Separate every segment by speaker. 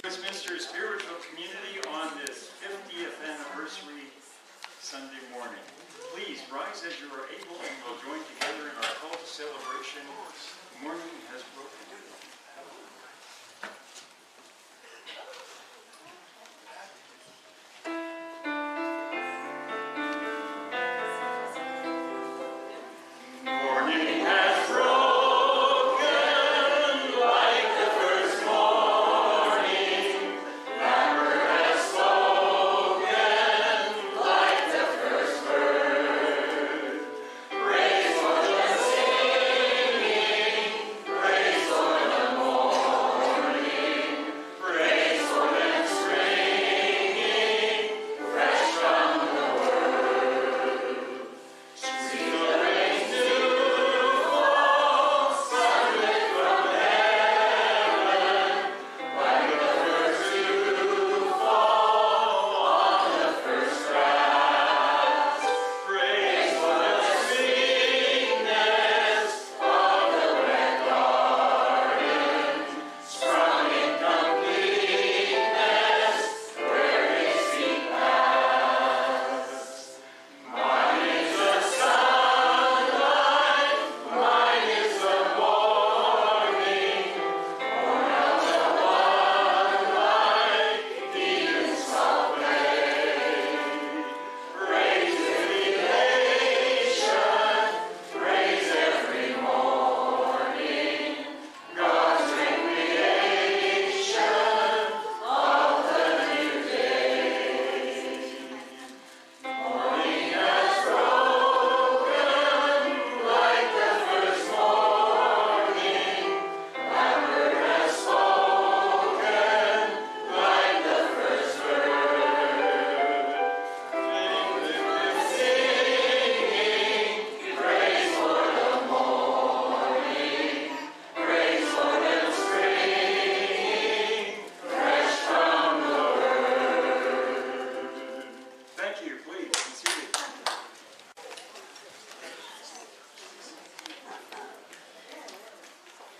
Speaker 1: Westminster Spiritual Community on this 50th anniversary Sunday morning. Please rise as you are able and we'll join together in our call to celebration. The morning has broken.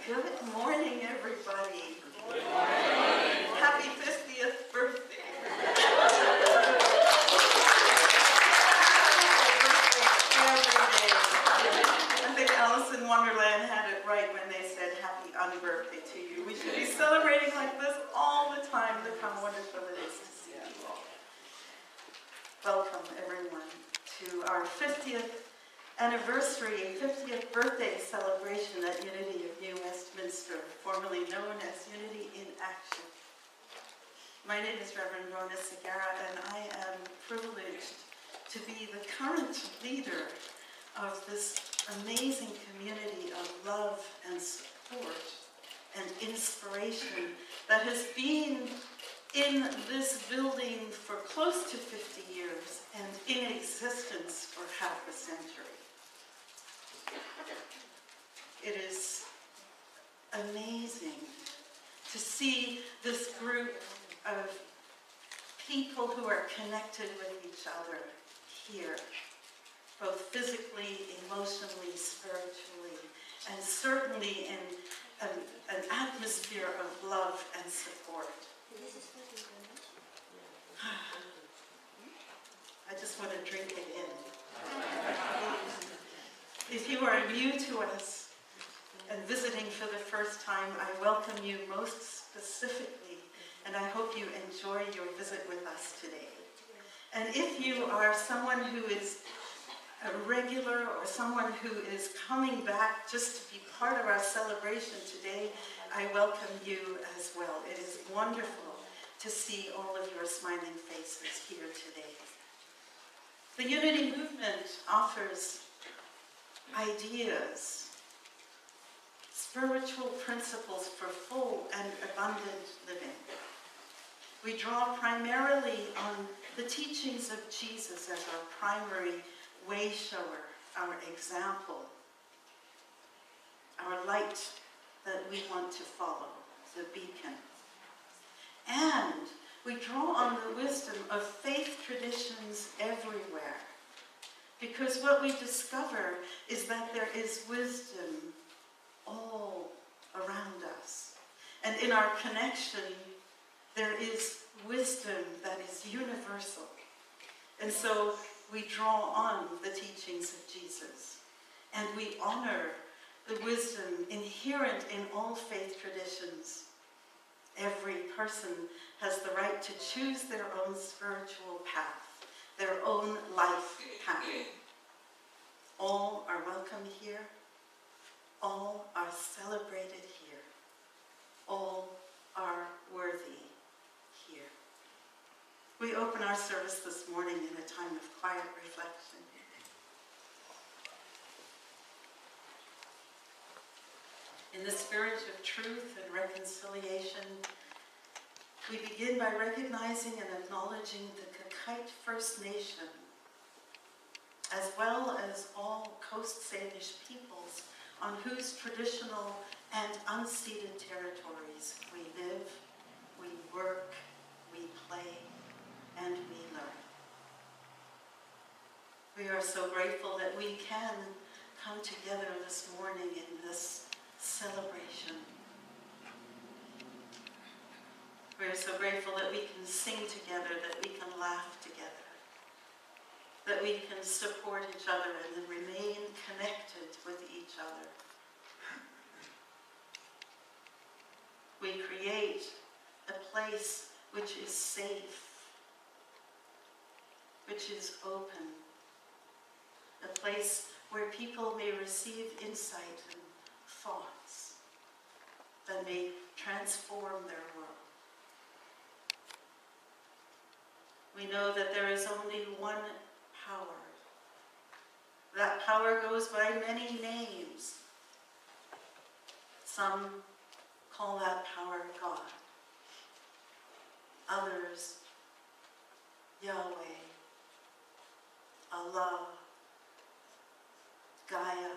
Speaker 2: Good morning, everybody. Good morning. Happy 50th birthday. I think Alice in Wonderland had it right when they said happy unbirthday to you. We should be celebrating like this all the time. Look how wonderful it is to see you all. Welcome, everyone, to our 50th anniversary, 50th birthday celebration at Unity of New Westminster, formerly known as Unity in Action. My name is Reverend Rhona Segarra, and I am privileged to be the current leader of this amazing community of love and support and inspiration that has been in this building for close to 50 years and in existence for half a century. It is amazing to see this group of people who are connected with each other here, both physically, emotionally, spiritually, and certainly in an atmosphere of love and support. I just want to drink it in. If you are new to us and visiting for the first time, I welcome you most specifically, and I hope you enjoy your visit with us today. And if you are someone who is a regular or someone who is coming back just to be part of our celebration today, I welcome you as well. It is wonderful to see all of your smiling faces here today. The Unity movement offers ideas, spiritual principles for full and abundant living. We draw primarily on the teachings of Jesus as our primary way shower, our example, our light that we want to follow, the beacon. And We draw on the wisdom of faith traditions everywhere, because what we discover is that there is wisdom all around us. And in our connection, there is wisdom that is universal. And so we draw on the teachings of Jesus, and we honor the wisdom inherent in all faith traditions. Every person has the right to choose their own spiritual path, their own life path. All are welcome here. All are celebrated here. All are worthy here. We open our service this morning in a time of quiet reflection. In the spirit of truth and reconciliation, we begin by recognizing and acknowledging the Kakite First Nation, as well as all Coast Salish peoples on whose traditional and unceded territories we live, we work, we play, and we learn. We are so grateful that we can come together this morning in this celebration. We are so grateful that we can sing together, that we can laugh together, that we can support each other and then remain connected with each other. We create a place which is safe, which is open, a place where people may receive insight and thoughts that may transform their world. We know that there is only one power. That power goes by many names. Some call that power God. Others, Yahweh, Allah, Gaia,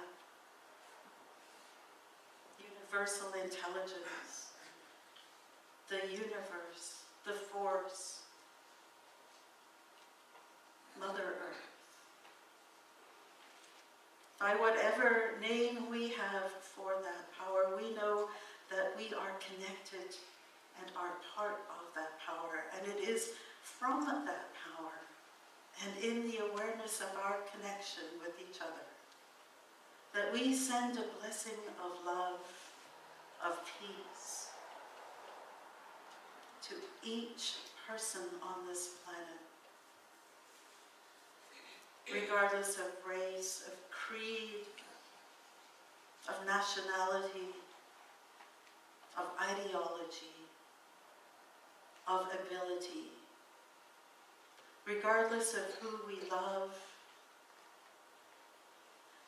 Speaker 2: universal intelligence, the universe, the force, Mother Earth. By whatever name we have for that power, we know that we are connected and are part of that power. And it is from that power and in the awareness of our connection with each other that we send a blessing of love, of peace to each person on this planet, regardless of race, of creed, of nationality, of ideology, of ability, regardless of who we love,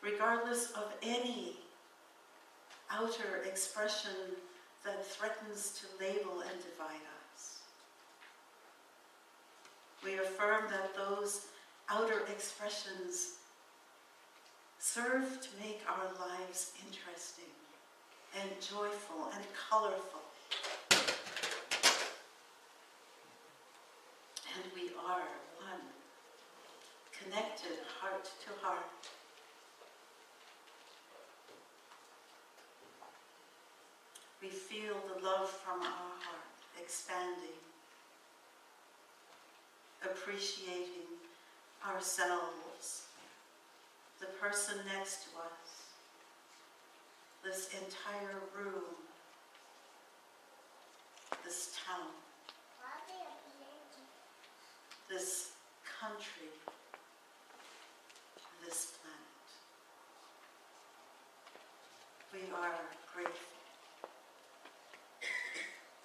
Speaker 2: regardless of any outer expression that threatens to label and divide us. We affirm that those outer expressions serve to make our lives interesting and joyful and colorful. And we are one, connected heart to heart. We feel the love from our heart expanding, appreciating ourselves, the person next to us, this entire room, this town, this country, this planet. We are grateful.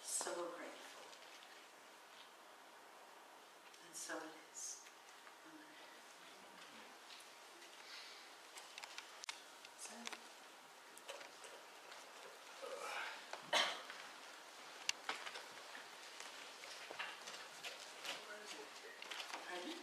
Speaker 2: So grateful. And so it is. Amen. So. Pardon?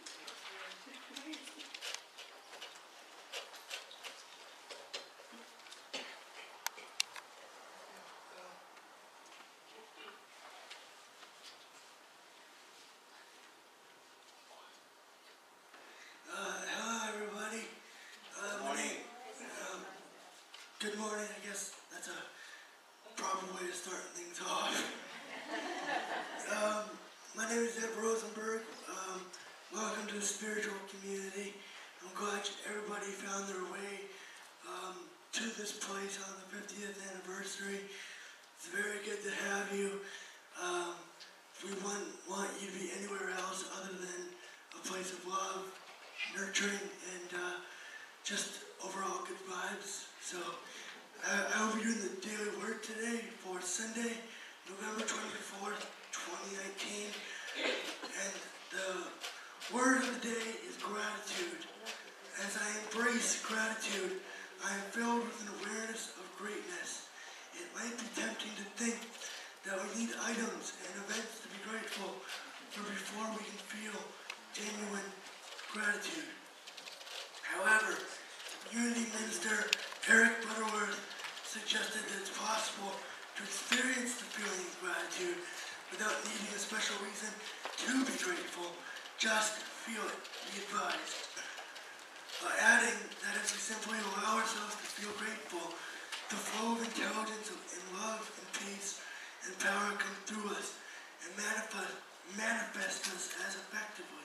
Speaker 3: the spiritual community. I'm glad everybody found their way to this place on the 50th anniversary. It's very good to have you. We wouldn't want you to be anywhere else other than a place of love, nurturing, and just overall good vibes. So I will be doing the daily word today for Sunday, November 24th, 2019. And the word of the day is gratitude. As I embrace gratitude, I am filled with an awareness of greatness. It might be tempting to think that we need items and events to be grateful for before we can feel genuine gratitude. However, Unity Minister Eric Butterworth suggested that it's possible to experience the feeling of gratitude without needing a special reason to be grateful. Just feel it, be advised. By adding that if we simply allow ourselves to feel grateful, the flow of intelligence and love and peace and power come through us and manifest us as effectively.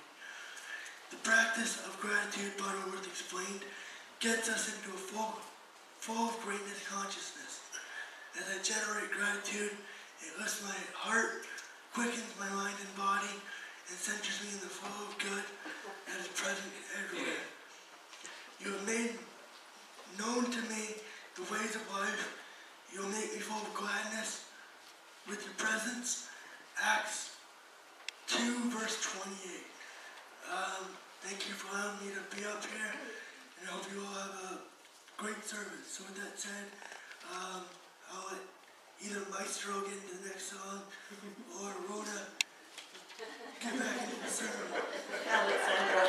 Speaker 3: The practice of gratitude, Butterworth explained, gets us into a full of greatness consciousness. As I generate gratitude, it lifts my heart, quickens my mind and body, and centers me in the flow of good that is present everywhere. You have made known to me the ways of life. You will make me full of gladness with your presence. Acts 2, verse 28. Thank you for allowing me to be up here, and I hope you all have a great service. So with that said, I'll let either Maestro get into the next song, or Rhona get back into the sermon.
Speaker 2: Alexandra.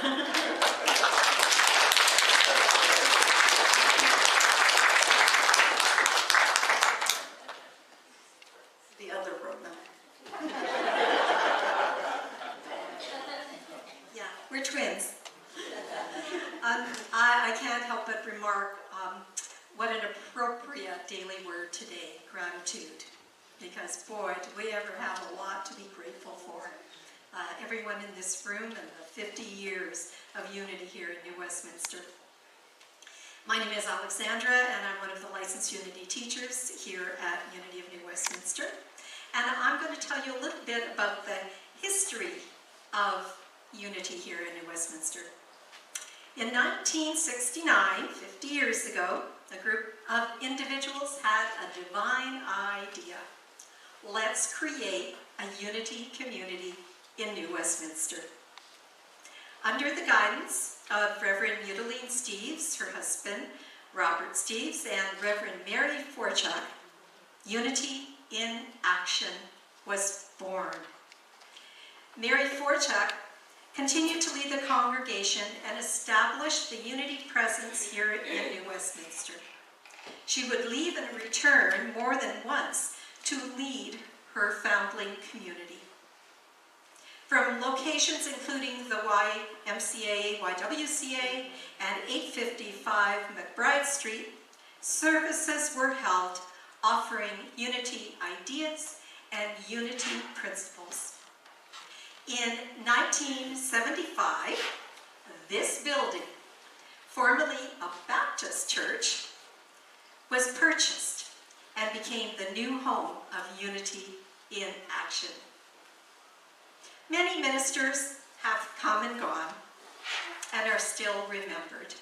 Speaker 2: The other Rhona.
Speaker 4: Yeah, we're twins. I can't help but remark what an appropriate daily word today, gratitude. Because boy, do we ever have a lot to be grateful for. Everyone in this room and the 50 years of unity here in New Westminster. My name is Alexandra, and I'm one of the licensed Unity teachers here at Unity of New Westminster. And I'm going to tell you a little bit about the history of Unity here in New Westminster. In 1969, 50 years ago, a group of individuals had a divine idea. Let's create a Unity community in New Westminster. Under the guidance of Reverend Eudalene Steeves, her husband, Robert Steeves, and Reverend Mary Forchuk, Unity in Action was born. Mary Forchuk continued to lead the congregation and established the Unity presence here in New Westminster. She would leave and return more than once to lead her foundling community. From locations including the YMCA, YWCA, and 855 McBride Street, services were held offering Unity ideas and Unity principles. In 1975, this building, formerly a Baptist church, was purchased and became the new home of Unity in Action. Many ministers have come and gone and are still remembered.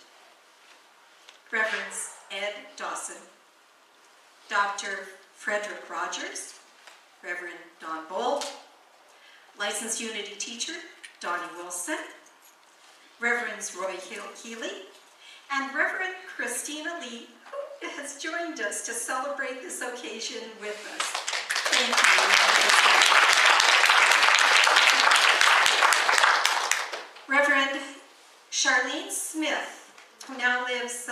Speaker 4: Reverends Ed Dawson, Dr. Frederick Rogers, Reverend Don Bolt, licensed Unity teacher Donnie Wilson, Reverends Roy Healy, and Reverend Christina Lee, who has joined us to celebrate this occasion with us. Thank you. Reverend Charlene Smith, who now lives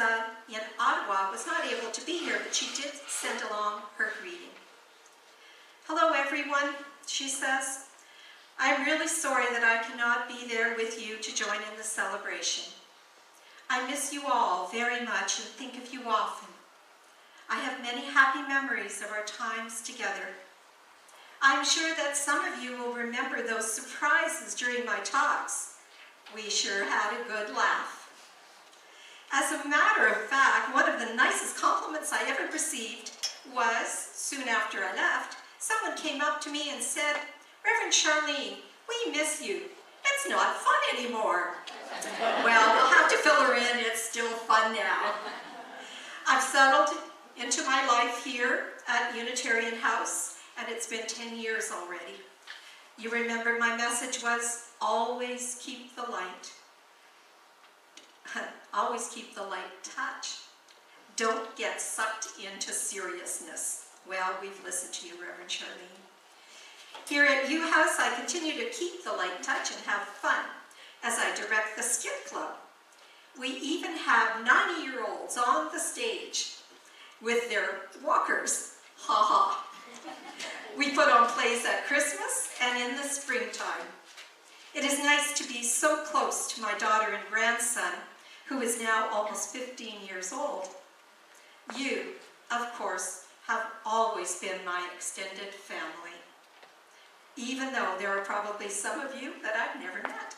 Speaker 4: in Ottawa, was not able to be here, but she did send along her greeting. Hello everyone, she says. I'm really sorry that I cannot be there with you to join in the celebration. I miss you all very much and think of you often. I have many happy memories of our times together. I'm sure that some of you will remember those surprises during my talks, We sure had a good laugh. As a matter of fact, one of the nicest compliments I ever received was, soon after I left, someone came up to me and said, "Reverend Charlene, we miss you. It's not fun anymore." Well, we'll have to fill her in. It's still fun now. I've settled into my life here at Unitarian House, and it's been 10 years already. You remember my message was, always keep the light. Always keep the light touch. Don't get sucked into seriousness. Well, we've listened to you, Reverend Charlene. Here at U-House, I continue to keep the light touch and have fun as I direct the Skip Club. We even have 90-year-olds on the stage with their walkers. Ha ha. We put on plays at Christmas and in the springtime. It is nice to be so close to my daughter and grandson, who is now almost 15 years old. You, of course, have always been my extended family, even though there are probably some of you that I've never met.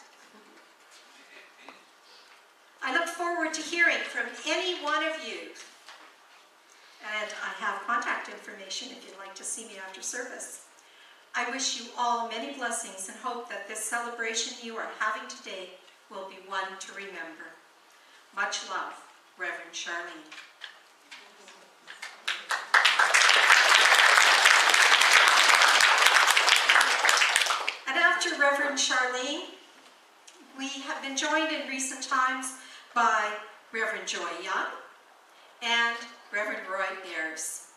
Speaker 4: I look forward to hearing from any one of you. And I have contact information if you'd like to see me after service. I wish you all many blessings and hope that this celebration you are having today will be one to remember. Much love, Reverend Charlene. And after Reverend Charlene, we have been joined in recent times by Reverend Joy Young and Reverend Roy Ayers.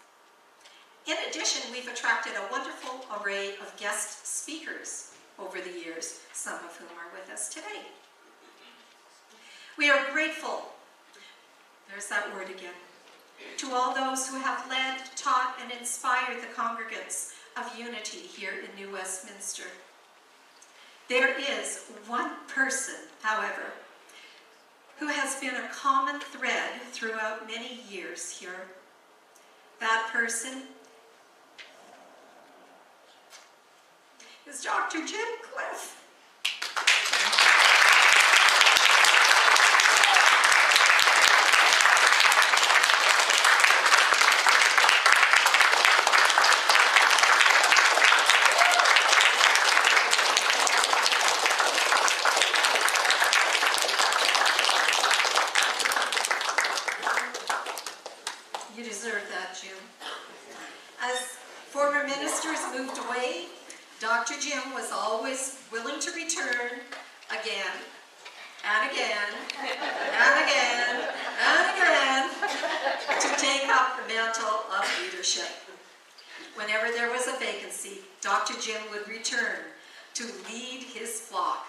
Speaker 4: In addition, we've attracted a wonderful array of guest speakers over the years, some of whom are with us today. We are grateful, there's that word again, to all those who have led, taught, and inspired the congregants of unity here in New Westminster. There is one person, however, who has been a common thread throughout many years here. That person is Dr. Jim Cliff. You deserve that, Jim. As former ministers moved away, Dr. Jim was always willing to return again, and again, and again, and again, to take up the mantle of leadership. Whenever there was a vacancy, Dr. Jim would return to lead his flock.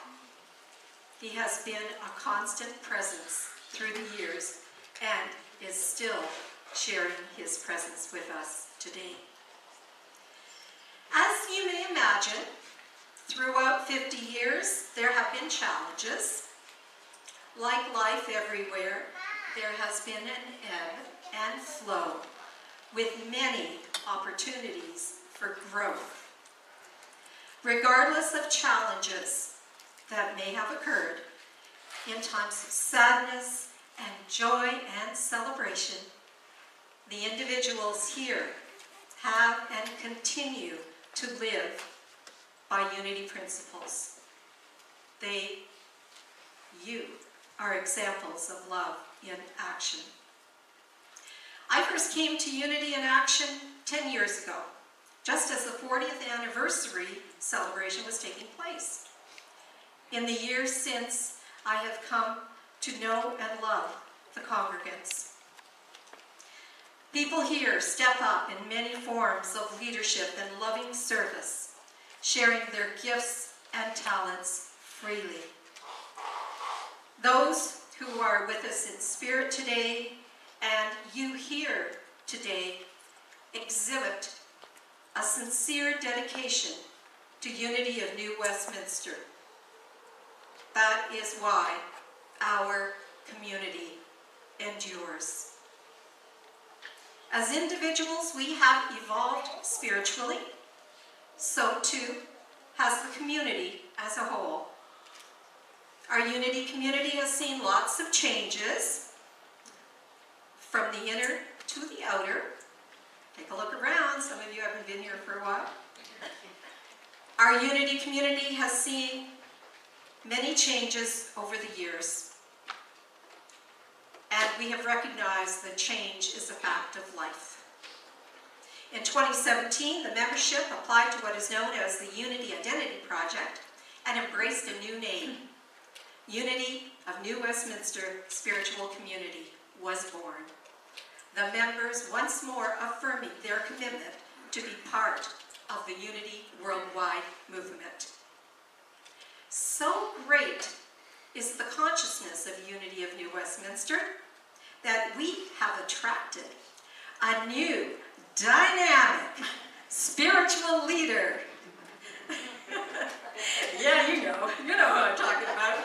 Speaker 4: He has been a constant presence through the years and is still sharing his presence with us today. As you may imagine, throughout 50 years, there have been challenges. Like life everywhere, there has been an ebb and flow with many opportunities for growth. Regardless of challenges that may have occurred in times of sadness and joy and celebration, the individuals here have and continue to live by unity principles. You are examples of love in action. I first came to Unity in Action 10 years ago, just as the 40th anniversary celebration was taking place. In the years since, I have come to know and love the congregants. People here step up in many forms of leadership and loving service, sharing their gifts and talents freely. Those who are with us in spirit today and you here today exhibit a sincere dedication to unity of New Westminster. That is why our community endures. As individuals, we have evolved spiritually, so too has the community as a whole. Our Unity community has seen lots of changes from the inner to the outer. Take a look around. Some of you haven't been here for a while. Our Unity community has seen many changes over the years. And we have recognized that change is a fact of life. In 2017, the membership applied to what is known as the Unity Identity Project and embraced a new name. Unity of New Westminster Spiritual Community was born. The members once more affirming their commitment to be part of the Unity Worldwide movement. So great is the consciousness of Unity of New Westminster that we have attracted a new, dynamic, spiritual leader. Yeah, you know what I'm talking about.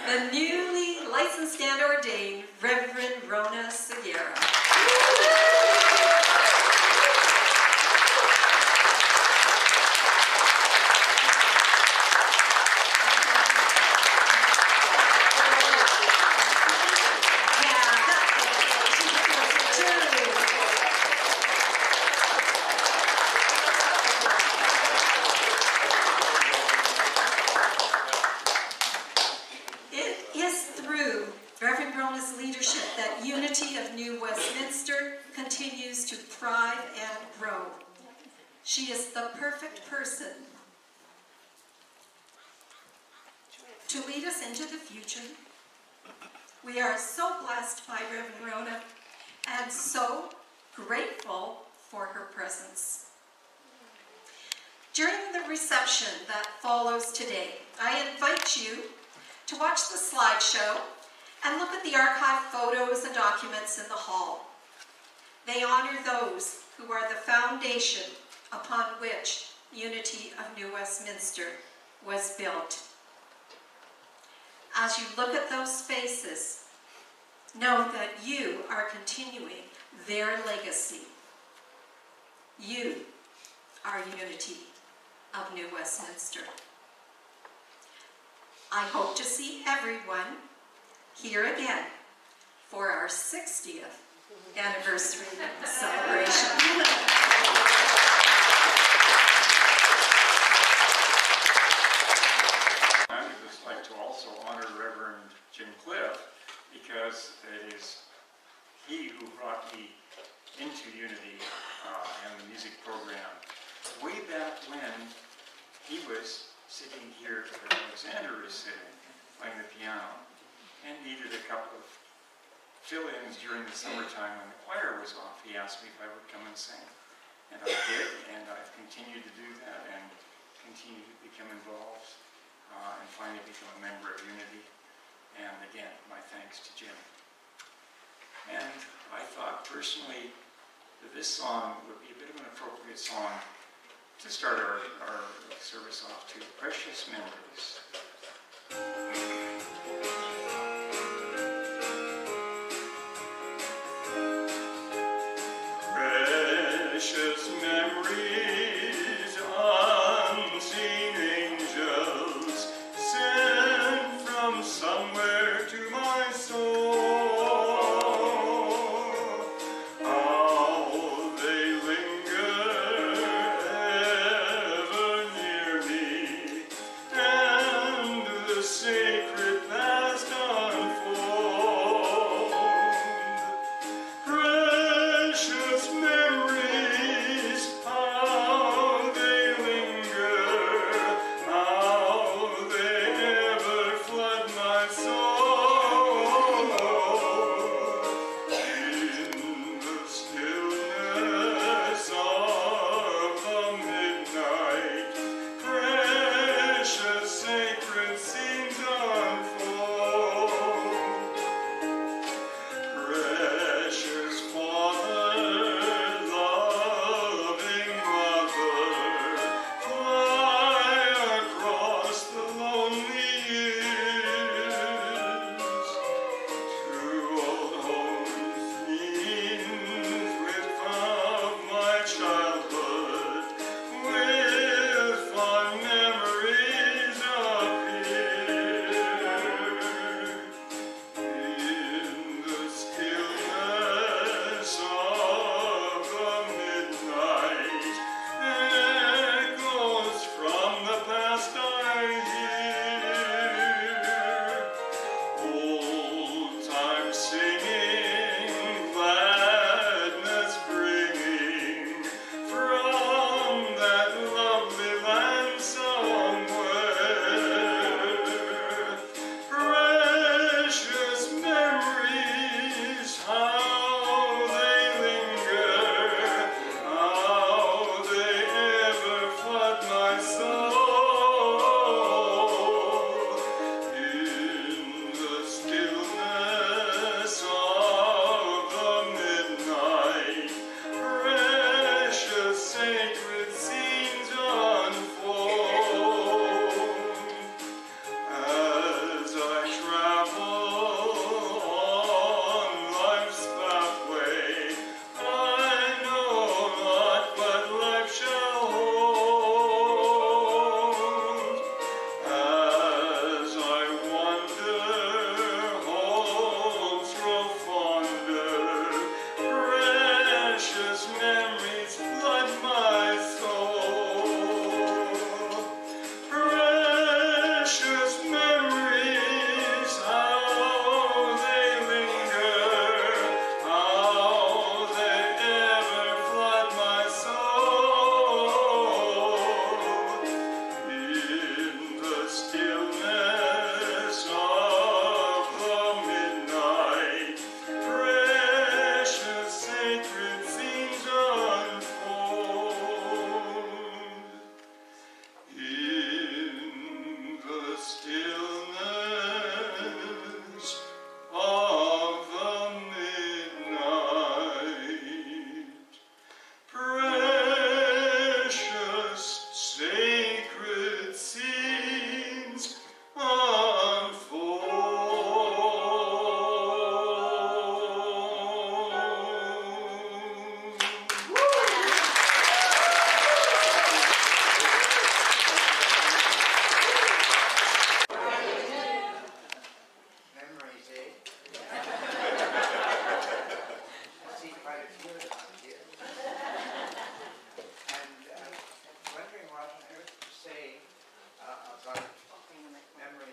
Speaker 4: The newly licensed and ordained Reverend Rhona Segarra. Continues to thrive and grow. She is the perfect person to lead us into the future. We are so blessed by Reverend Rhona and so grateful for her presence. During the reception that follows today, I invite you to watch the slideshow and look at the archived photos and documents in the hall. They honor those who are the foundation upon which Unity of New Westminster was built. As you look at those faces, know that you are continuing their legacy. You are Unity of New Westminster. I hope to see everyone here again for our 60th anniversary celebration.
Speaker 1: I would just like to also honor Reverend Jim Cliff, because it is he who brought me into Unity and the music program way back when he was sitting here where Alexander is sitting, playing the piano, and needed a couple of fill-ins during the summertime when the choir was off. He asked me if I would come and sing, and I did, and I've continued to do that and continue to become involved and finally become a member of Unity. And again, my thanks to Jim. And I thought personally that this song would be a bit of an appropriate song to start our service off to. Precious Memories. Precious memories, unseen angels, sent from somewhere to my soul. How they linger ever near.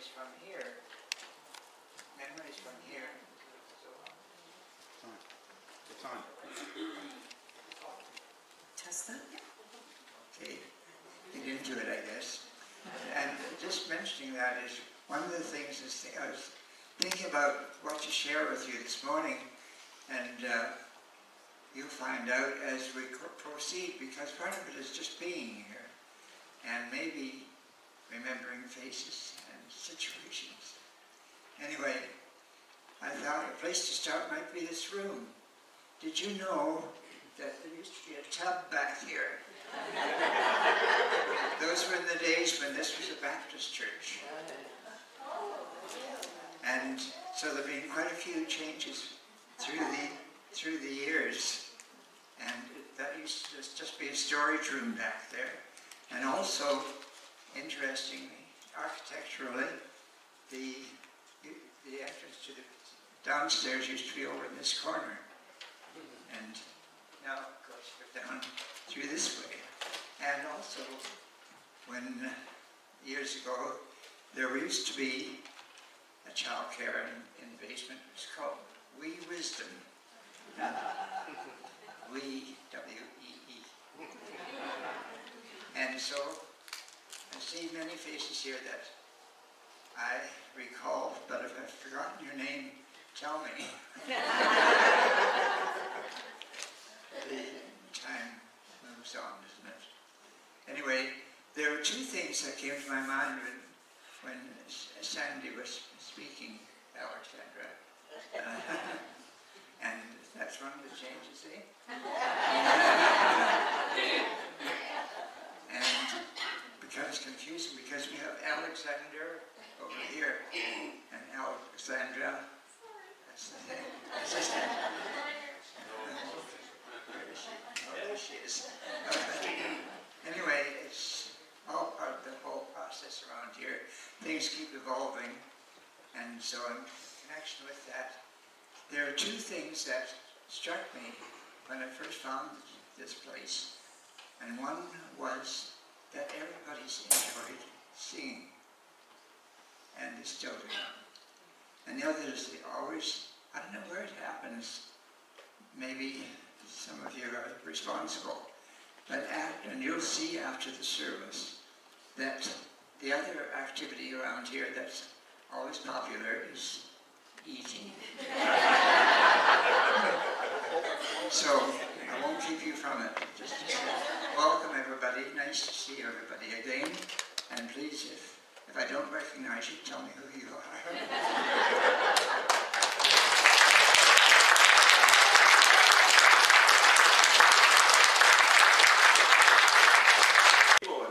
Speaker 5: memories from here. Memories from here.
Speaker 1: It's on.
Speaker 2: Test that.
Speaker 5: Okay, get into it, I guess. And just mentioning that is one of the things I was thinking about what to share with you this morning, and you'll find out as we proceed, because part of it is just being here and maybe remembering faces and situations. Anyway, I thought a place to start might be this room. Did you know that there used to be a tub back here? Those were in the days when this was a Baptist church. And so there have been quite a few changes through the years. And that used to just be a storage room back there. And also, interestingly, architecturally, the entrance to the downstairs used to be over in this corner. And now, of course, we're down through this way. And also, when years ago, there used to be a child care in the basement. It was called Wee Wisdom. Wee, W-E-E. And so, I see many faces here that I recall, but if I've forgotten your name, tell me. The time moves on, doesn't it? Anyway, there were two things that came to my mind when Sandy was speaking, Alexandra. And that's one of the changes, eh? And becomes confusing because we have Alexander over here and Alexandra. That's the thing. There she is. Anyway, it's all part of the whole process around here. Things keep evolving, and so in connection with that, there are two things that struck me when I first found this place. And one was that everybody's enjoyed singing, and they still do. And the other is they always, I don't know where it happens, maybe some of you are responsible, but and you'll see after the service that the other activity around here that's always popular is eating. So I won't keep you from it. Just welcome everybody. Nice to see everybody again. And please, if I don't recognize you, tell me who you are.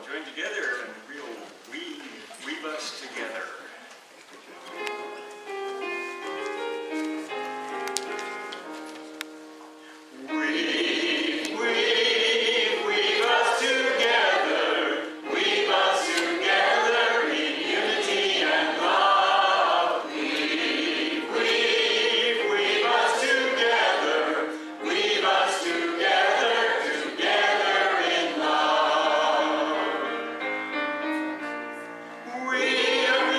Speaker 1: Join together and we'll weave us together.
Speaker 6: We are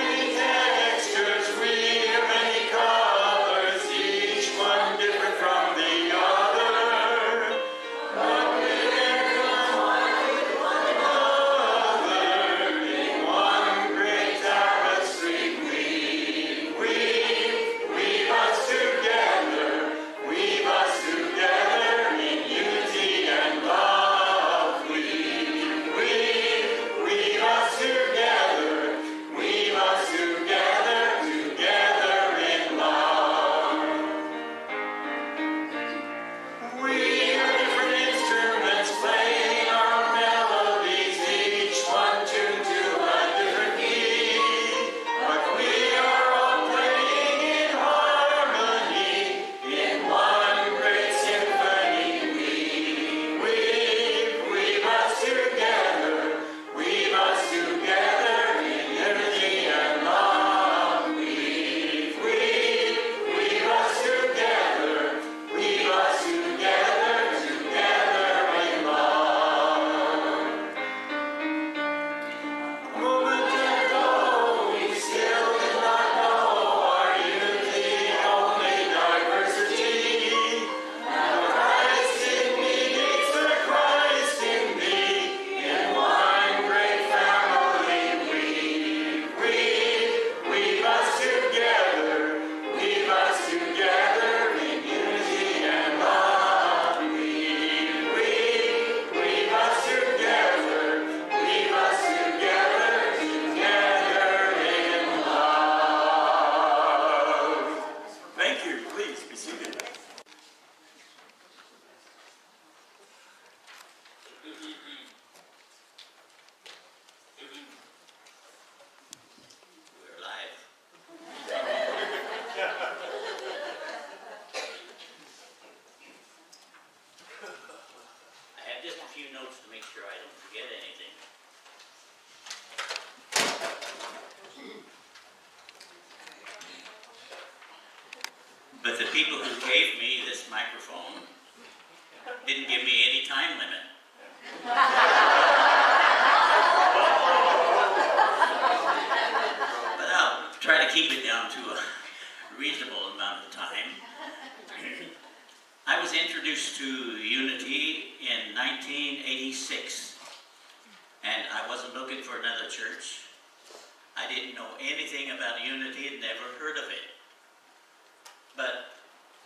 Speaker 6: gave me this microphone didn't give me any time limit. But I'll try to keep it down to a reasonable amount of time. I was introduced to Unity in 1986, and I wasn't looking for another church. I didn't know anything about Unity, had never heard of it. But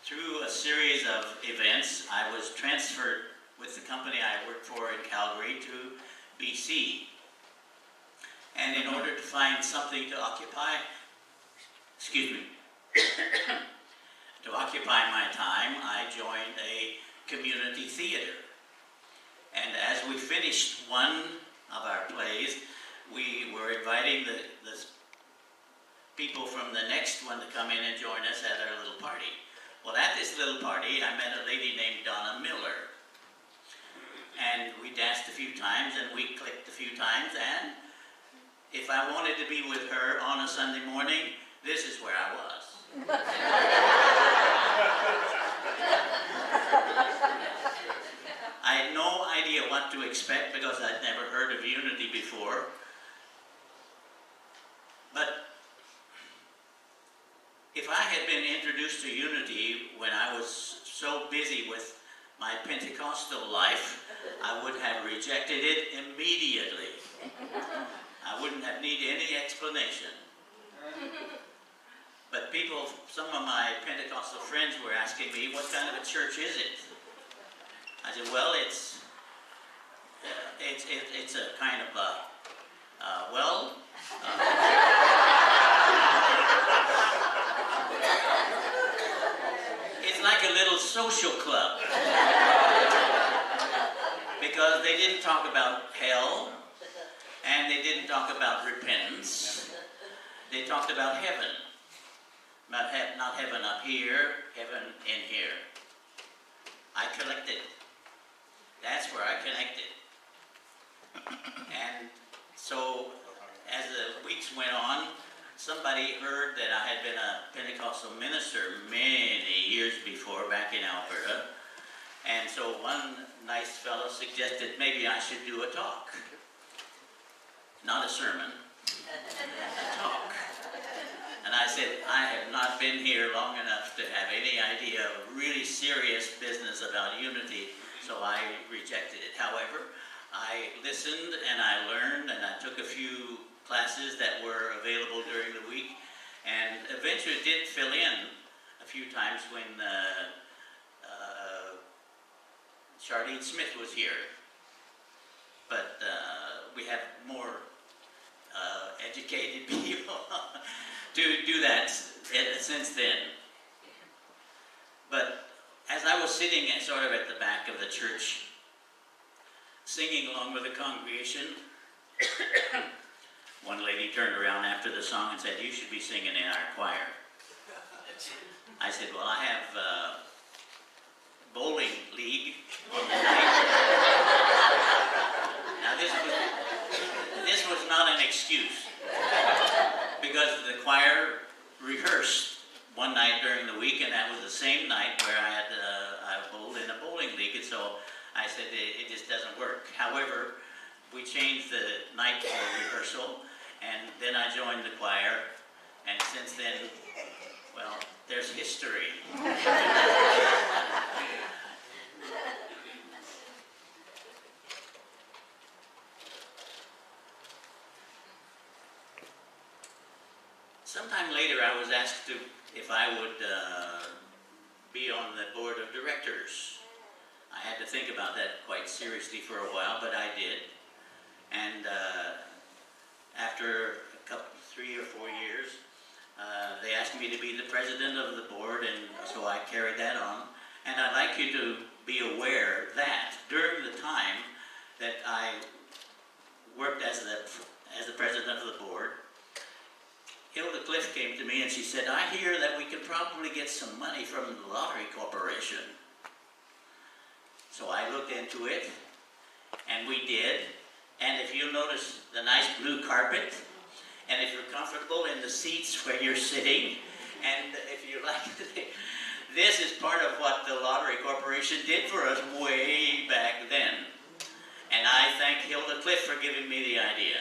Speaker 6: through a series of events, I was transferred with the company I worked for in Calgary to BC. And in order to find something to occupy, to occupy my time, I joined a community theater. And as we finished one of our plays, we were inviting the people from the next one to come in and join us at our little party. Well, at this little party, I met a lady named Donna Miller. And we danced a few times, and we clicked a few times, and if I wanted to be with her on a Sunday morning, this is where I was. I had no idea what to expect because I'd never heard of Unity before. But if I had been introduced to Unity when I was so busy with my Pentecostal life, I would have rejected it immediately. I wouldn't have needed any explanation. But people, some of my Pentecostal friends were asking me, what kind of a church is it? I said, well, it's a kind of it's like a little social club. Because they didn't talk about hell, and they didn't talk about repentance. They talked about heaven. Not heaven up here, heaven in here. I collected. That's where I connected. And so, as the weeks went on, somebody heard that I had been a Pentecostal minister many years before back in Alberta. And so one nice fellow suggested maybe I should do a talk. Not a sermon, a talk. And I said, I have not been here long enough to have any idea of really serious business about Unity, so I rejected it. However, I listened and I learned and I took a few classes that were available during the week, and eventually did fill in a few times when Charlene Smith was here. But we have more educated people to do that since then. But as I was sitting sort of at the back of the church, singing along with the congregation, one lady turned around after the song and said, "You should be singing in our choir." I said, "Well, I have bowling league on the night." Now this was not an excuse, because the choir rehearsed one night during the week, and that was the same night where I bowled in a bowling league, and so I said it just doesn't work. However, we changed the night for rehearsal, and then I joined the choir, and since then, well, there's history. Sometime later, I was asked if I would be on the board of directors. I had to think about that quite seriously for a while, but I did. And after 3 or 4 years, they asked me to be the president of the board, and so I carried that on. And I'd like you to be aware that during the time that I worked as the president of the board, Hilda Cliff came to me and she said, "I hear that we could probably get some money from the Lottery Corporation." So I looked into it, and we did. And if you'll notice the nice blue carpet, and if you're comfortable in the seats where you're sitting, and if you like this is part of what the Lottery Corporation did for us way back then. And I thank Hilda Cliff for giving me the idea.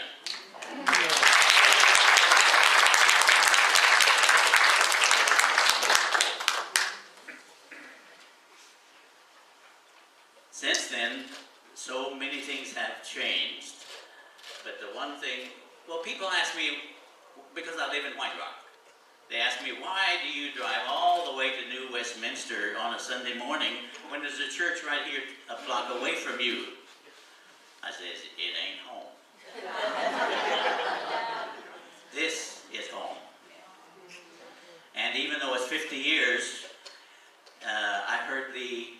Speaker 6: Since then, so many things have changed. But the one thing, well, people ask me, because I live in White Rock, they ask me, why do you drive all the way to New Westminster on a Sunday morning when there's a church right here a block away from you? I says, it ain't home. This is home. And even though it's 50 years, I heard the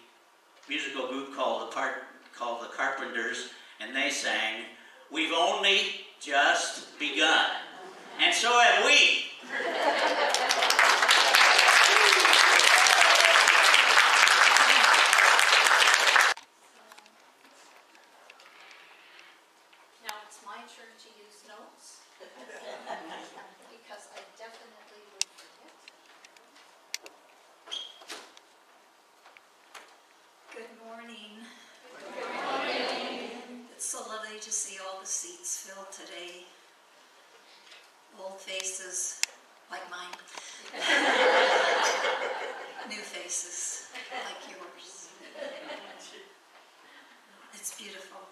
Speaker 6: musical group called the Carpenters, and they sang, "We've only just begun." And so have we.
Speaker 7: Now it's my turn to use notes, because I definitely would forget.
Speaker 4: Good morning. Good morning. It's so lovely to see all the seats filled today. Old faces like mine. New faces like yours. It's beautiful.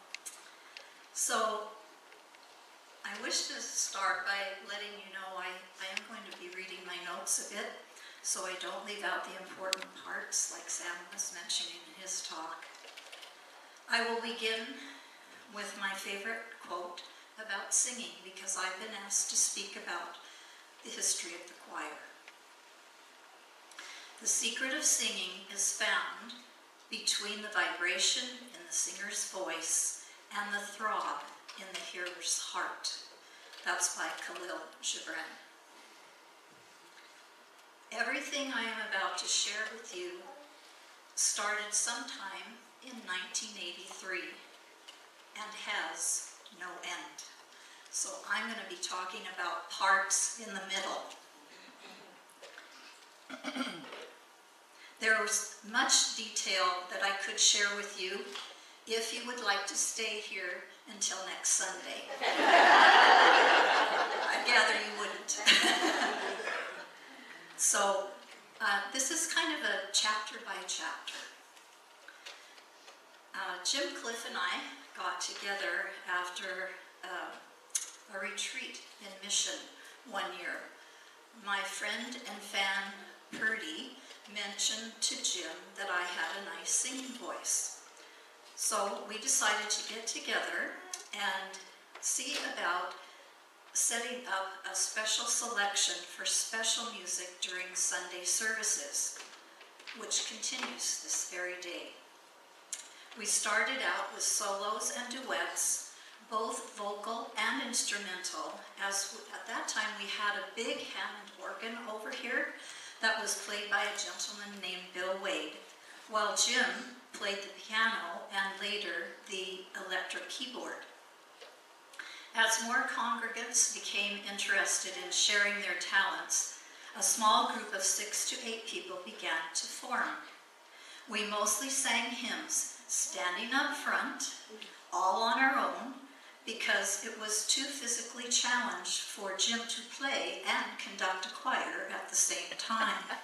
Speaker 4: So, I wish to start by letting you know I am going to be reading my notes a bit, so I don't leave out the important parts like Sam was mentioning in his talk. I will begin with my favorite quote about singing, because I've been asked to speak about the history of the choir. The secret of singing is found between the vibration in the singer's voice and the throb in the hearer's heart. That's by Colleen Gibson. Everything I am about to share with you started sometime in 1983 and has no end. So I'm going to be talking about parts in the middle. There was much detail that I could share with you if you would like to stay here until next Sunday. I gather you wouldn't. So this is kind of a chapter by chapter. Jim Cliff and I got together after a retreat in Mission one year. My friend and fan Purdy mentioned to Jim that I had a nice singing voice. So we decided to get together and see about setting up a special selection for special music during Sunday services, which continues this very day. We started out with solos and duets, both vocal and instrumental, as at that time we had a big Hammond organ over here that was played by a gentleman named Bill Wade, while Jim played the piano and later the electric keyboard. As more congregants became interested in sharing their talents, a small group of 6 to 8 people began to form. We mostly sang hymns, standing up front, all on our own, because it was too physically challenged for Jim to play and conduct a choir at the same time.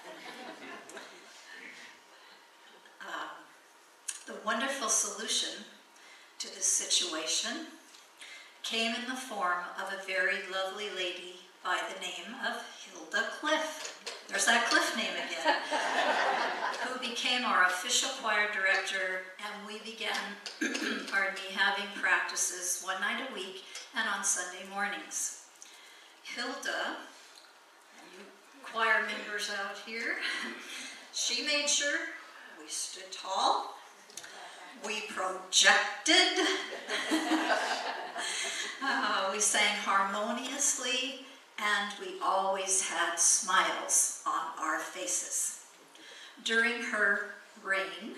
Speaker 4: The wonderful solution to this situation came in the form of a very lovely lady by the name of Hilda Cliff. There's that Cliff name again. Who became our official choir director, and we began, having practices one night a week and on Sunday mornings. Hilda, and you choir members out here, she made sure we stood tall, we projected, we sang harmoniously, and we always had smiles on our faces. During her reign,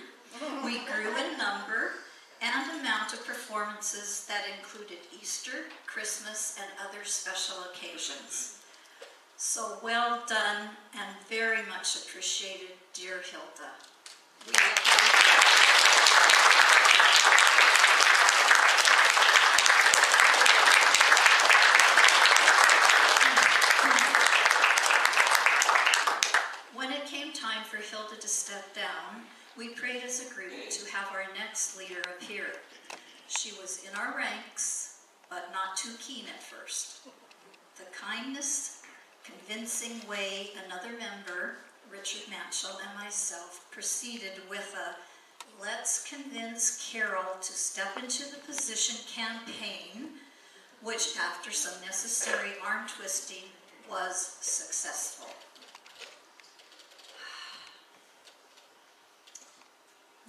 Speaker 4: we grew in number and amount of performances that included Easter, Christmas, and other special occasions. So well done and very much appreciated, dear Hilda. We love you. When it came time for Hilda to step down, we prayed as a group to have our next leader appear. She was in our ranks, but not too keen at first. The kindness, convincing way another member, Richard Manchell, and myself proceeded with a "let's convince Carol to step into the position" campaign, which after some necessary arm twisting was successful.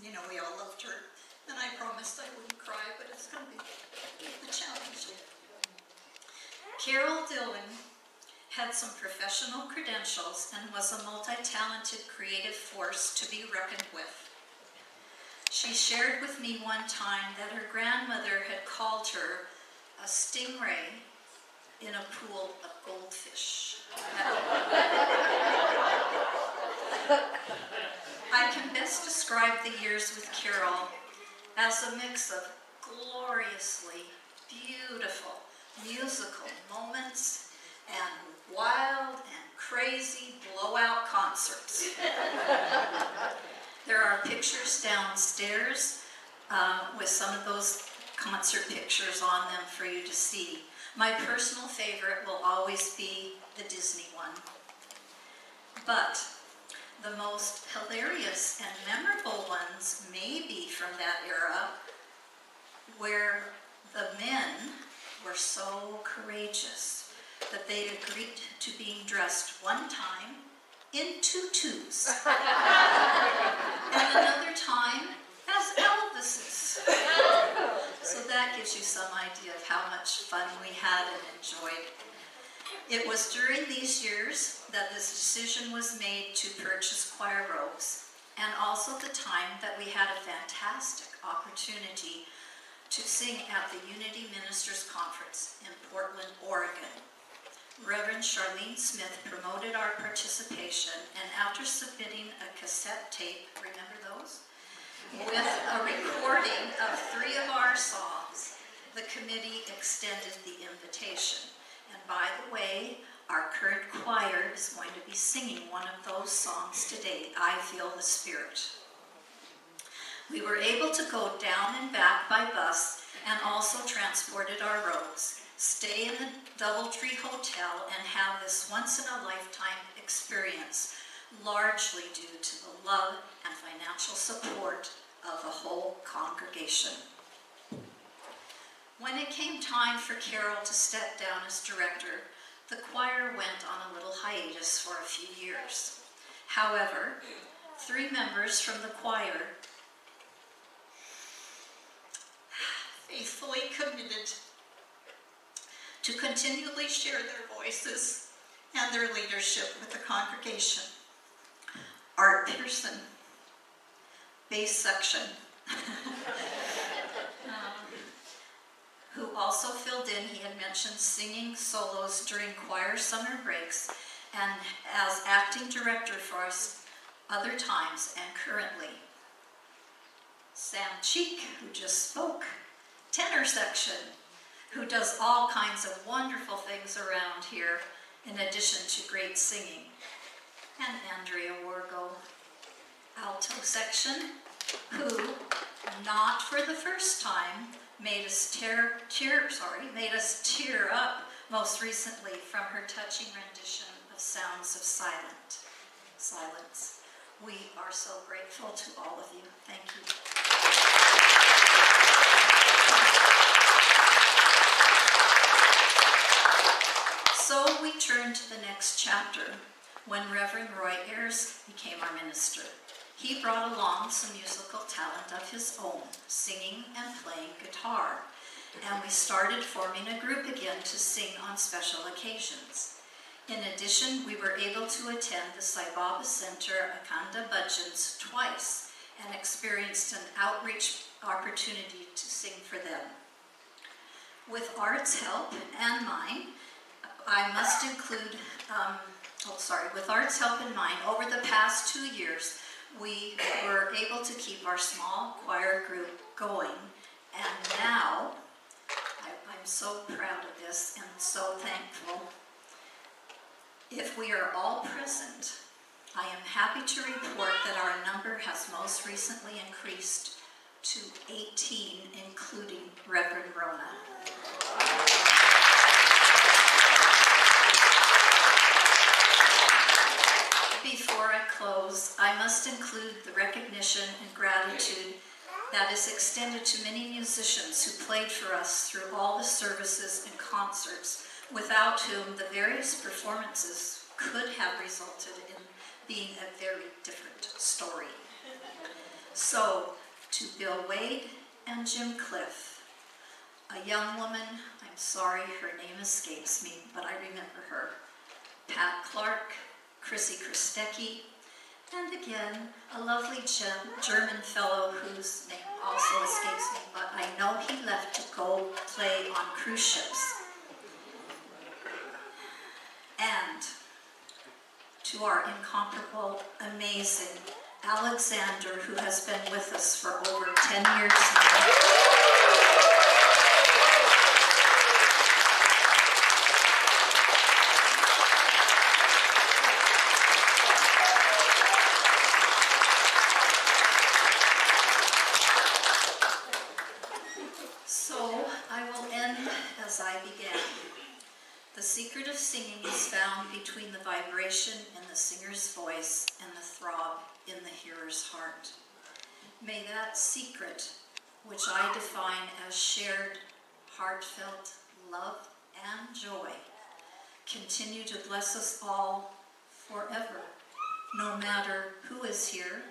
Speaker 4: You know, we all loved her, and I promised I wouldn't cry, but it's going to be a challenge. Carol Dillon had some professional credentials and was a multi-talented creative force to be reckoned with. She shared with me one time that her grandmother had called her a stingray in a pool of goldfish. I can best describe the years with Carol as a mix of gloriously beautiful musical moments and wild and crazy blowout concerts. There are pictures downstairs with some of those concert pictures on them for you to see. My personal favorite will always be the Disney one. But the most hilarious and memorable ones may be from that era, where the men were so courageous that they agreed to being dressed one time in tutus and another time as Elvises. So that gives you some idea of how much fun we had and enjoyed. It was during these years that this decision was made to purchase choir robes, and also the time that we had a fantastic opportunity to sing at the Unity Ministers Conference in Portland, Oregon. Reverend Charlene Smith promoted our participation, and after submitting a cassette tape, remember those? With a recording of 3 of our songs, the committee extended the invitation. And by the way, our current choir is going to be singing one of those songs today, "I Feel the Spirit." We were able to go down and back by bus and also transported our robes, stay in the Doubletree Hotel, and have this once-in-a-lifetime experience, largely due to the love and financial support of the whole congregation. When it came time for Carol to step down as director, the choir went on a little hiatus for a few years. However, 3 members from the choir faithfully committed to continually share their voices and their leadership with the congregation. Art Pearson, bass section, who also filled in. He had mentioned singing solos during choir summer breaks and as acting director for us other times and currently. Sam Cheek, who just spoke, tenor section, who does all kinds of wonderful things around here in addition to great singing. And Andrea Wargo, alto section, who, not for the first time, made us tear up most recently from her touching rendition of Sounds of Silence. We are so grateful to all of you. Thank you. So we turn to the next chapter, when Reverend Roy Ayers became our minister. He brought along some musical talent of his own, singing and playing guitar, and we started forming a group again to sing on special occasions. In addition, we were able to attend the Sai Baba Center Akanda Bhajans twice and experienced an outreach opportunity to sing for them. With Art's help and mine, I must include with Art's help in mind, over the past 2 years, we were able to keep our small choir group going. And now, I'm so proud of this and so thankful. If we are all present, I am happy to report that our number has most recently increased to 18, including Reverend Rhona. Before I close, I must include the recognition and gratitude that is extended to many musicians who played for us through all the services and concerts, without whom the various performances could have resulted in being a very different story. So, to Bill Wade and Jim Cliff, a young woman, I'm sorry her name escapes me, but I remember her, Pat Clark, Chrissy Christecki, and again, a lovely German fellow whose name also escapes me, but I know he left to go play on cruise ships. And to our incomparable, amazing Alexander, who has been with us for over 10 years now. As I began. The secret of singing is found between the vibration in the singer's voice and the throb in the hearer's heart. May that secret, which I define as shared, heartfelt love and joy, continue to bless us all forever, no matter who is here